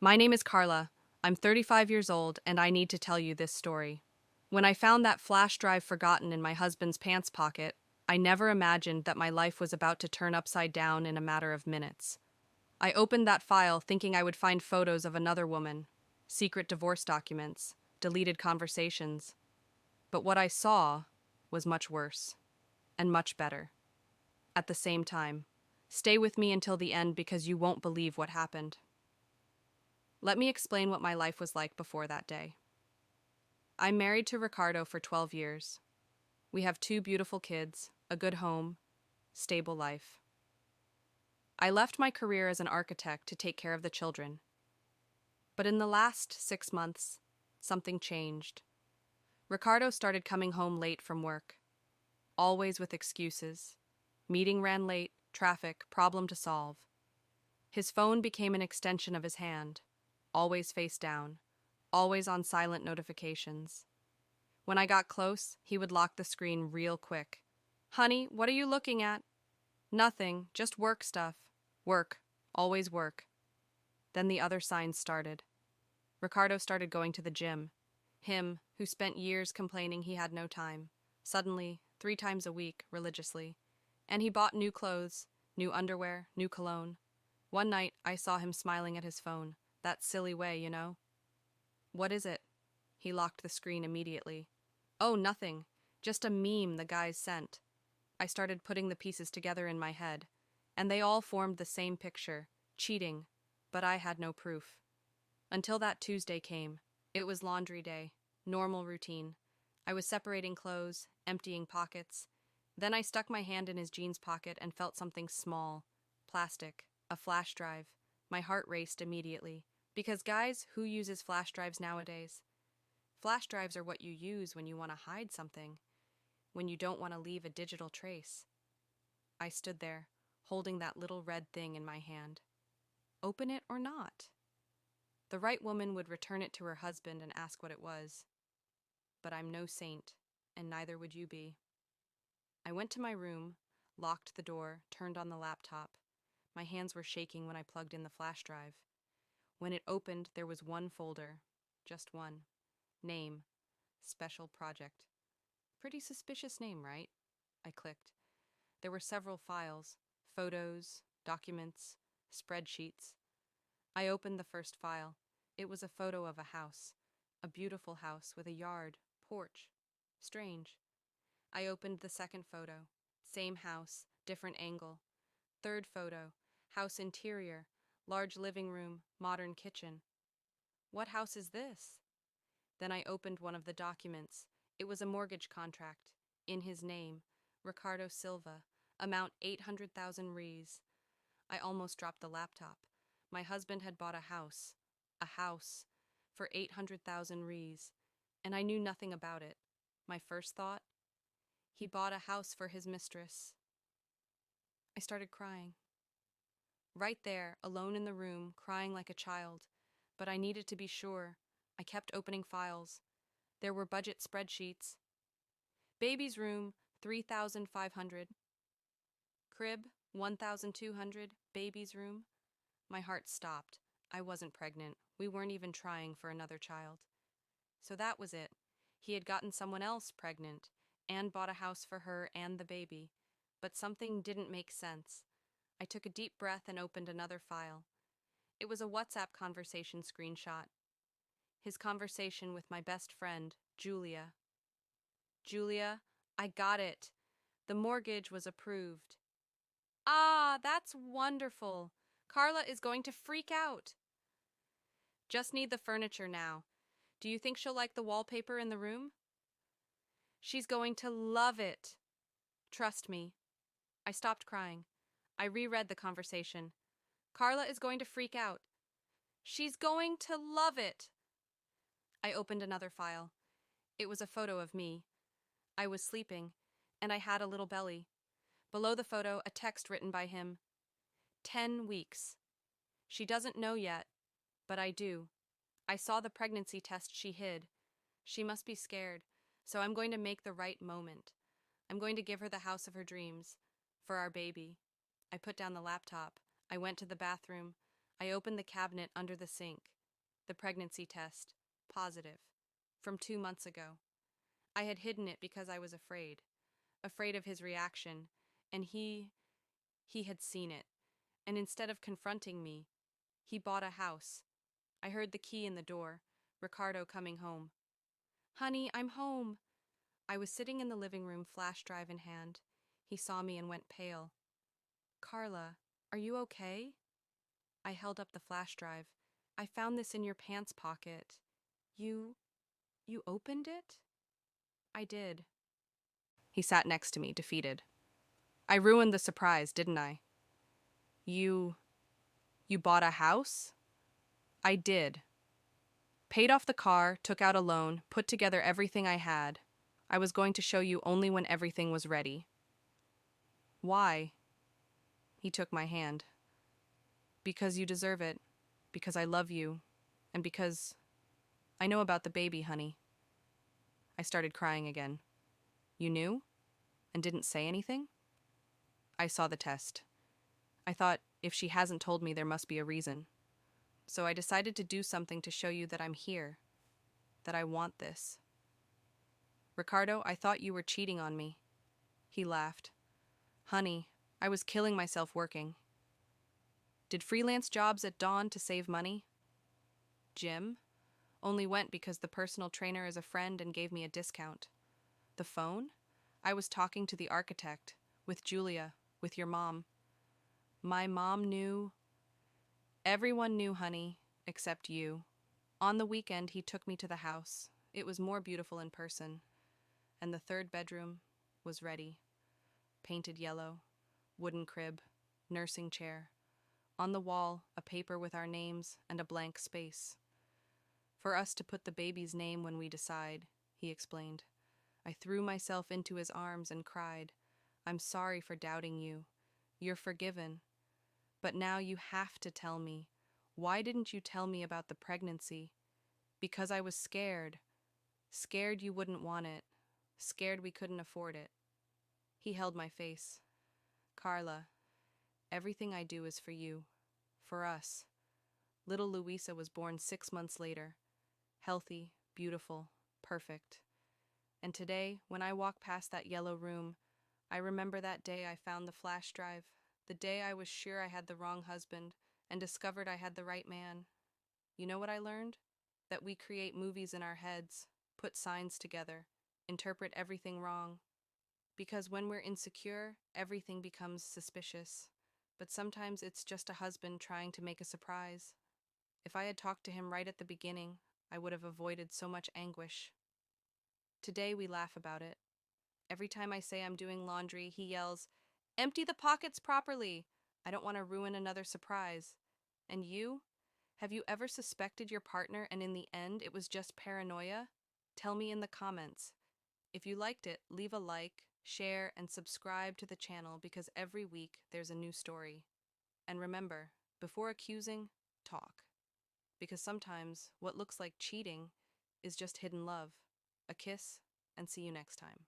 My name is Carla. I'm 35 years old, and I need to tell you this story. When I found that flash drive forgotten in my husband's pants pocket, I never imagined that my life was about to turn upside down in a matter of minutes. I opened that file thinking I would find photos of another woman, secret divorce documents, deleted conversations. But what I saw was much worse and much better. At the same time, stay with me until the end because you won't believe what happened. Let me explain what my life was like before that day. I'm married to Ricardo for 12 years. We have two beautiful kids, a good home, stable life. I left my career as an architect to take care of the children. But in the last 6 months, something changed. Ricardo started coming home late from work, always with excuses. Meeting ran late, traffic, problem to solve. His phone became an extension of his hand, always face down, always on silent notifications. When I got close, he would lock the screen real quick. "Honey, what are you looking at?" "Nothing, just work stuff." "Work, always work." Then the other signs started. Ricardo started going to the gym. Him, who spent years complaining he had no time. Suddenly, 3 times a week, religiously. And he bought new clothes, new underwear, new cologne. One night, I saw him smiling at his phone. That silly way, you know? "What is it?" He locked the screen immediately. "Oh, nothing. Just a meme the guys sent." I started putting the pieces together in my head, and they all formed the same picture, cheating, but I had no proof. Until that Tuesday came. It was laundry day, normal routine. I was separating clothes, emptying pockets. Then I stuck my hand in his jeans pocket and felt something small, plastic, a flash drive. My heart raced immediately. Because guys, who uses flash drives nowadays? Flash drives are what you use when you want to hide something, when you don't want to leave a digital trace. I stood there, holding that little red thing in my hand. Open it or not? The right woman would return it to her husband and ask what it was. But I'm no saint, and neither would you be. I went to my room, locked the door, turned on the laptop. My hands were shaking when I plugged in the flash drive. When it opened, there was one folder. Just one. Name. Special Project. Pretty suspicious name, right? I clicked. There were several files. Photos, documents, spreadsheets. I opened the first file. It was a photo of a house. A beautiful house with a yard, porch. Strange. I opened the second photo. Same house, different angle. Third photo. House interior. Large living room, modern kitchen. What house is this? Then I opened one of the documents. It was a mortgage contract. In his name. Ricardo Silva. Amount 800,000 Rs. I almost dropped the laptop. My husband had bought a house, for 800,000 Rs, and I knew nothing about it. My first thought? He bought a house for his mistress. I started crying. Right there, alone in the room, crying like a child. But I needed to be sure. I kept opening files. There were budget spreadsheets. Baby's room, 3,500. Crib, 1,200. Baby's room. My heart stopped. I wasn't pregnant. We weren't even trying for another child. So that was it. He had gotten someone else pregnant and bought a house for her and the baby. But something didn't make sense. I took a deep breath and opened another file. It was a WhatsApp conversation screenshot. His conversation with my best friend, Julia. "Julia, I got it. The mortgage was approved." "Ah, that's wonderful. Carla is going to freak out." "Just need the furniture now. Do you think she'll like the wallpaper in the room?" "She's going to love it. Trust me." I stopped crying. I reread the conversation. "Carla is going to freak out. She's going to love it." I opened another file. It was a photo of me. I was sleeping, and I had a little belly. Below the photo, a text written by him. 10 weeks. She doesn't know yet, but I do. I saw the pregnancy test she hid. She must be scared, so I'm going to make the right moment. I'm going to give her the house of her dreams. For our baby. I put down the laptop. I went to the bathroom. I opened the cabinet under the sink. The pregnancy test. Positive. From 2 months ago. I had hidden it because I was afraid. Afraid of his reaction. And he had seen it. And instead of confronting me, he bought a house. I heard the key in the door. Ricardo coming home. Honey, I'm home. I was sitting in the living room, flash drive in hand. He saw me and went pale. Carla, are you okay? I held up the flash drive. I found this in your pants pocket. You opened it? I did. He sat next to me, defeated. I ruined the surprise, didn't I? You bought a house? I did. Paid off the car, took out a loan, put together everything I had. I was going to show you only when everything was ready. Why? He took my hand. Because you deserve it. Because I love you. And because I know about the baby, honey. I started crying again. You knew? And didn't say anything? I saw the test. I thought, if she hasn't told me, there must be a reason. So I decided to do something to show you that I'm here. That I want this. Ricardo, I thought you were cheating on me. He laughed. Honey, I was killing myself working. Did freelance jobs at dawn to save money? Gym? Only went because the personal trainer is a friend and gave me a discount. The phone? I was talking to the architect, with Julia, with your mom. My mom knew. Everyone knew, honey, except you. On the weekend, he took me to the house. It was more beautiful in person. And the third bedroom was ready. Painted yellow, wooden crib, nursing chair. On the wall, a paper with our names and a blank space. For us to put the baby's name when we decide, he explained. I threw myself into his arms and cried, I'm sorry for doubting you. You're forgiven. But now you have to tell me. Why didn't you tell me about the pregnancy? Because I was scared. Scared you wouldn't want it. Scared we couldn't afford it. He held my face. Carla, everything I do is for you. For us. Little Luisa was born 6 months later. Healthy, beautiful, perfect. And today, when I walk past that yellow room, I remember that day I found the flash drive, the day I was sure I had the wrong husband and discovered I had the right man. You know what I learned? That we create movies in our heads, put signs together, interpret everything wrong. Because when we're insecure, everything becomes suspicious. But sometimes it's just a husband trying to make a surprise. If I had talked to him right at the beginning, I would have avoided so much anguish. Today we laugh about it. Every time I say I'm doing laundry, he yells, Empty the pockets properly! I don't want to ruin another surprise. And you? Have you ever suspected your partner and in the end it was just paranoia? Tell me in the comments. If you liked it, leave a like, share, and subscribe to the channel because every week there's a new story. And remember, before accusing, talk. Because sometimes what looks like cheating is just hidden love. A kiss, and see you next time.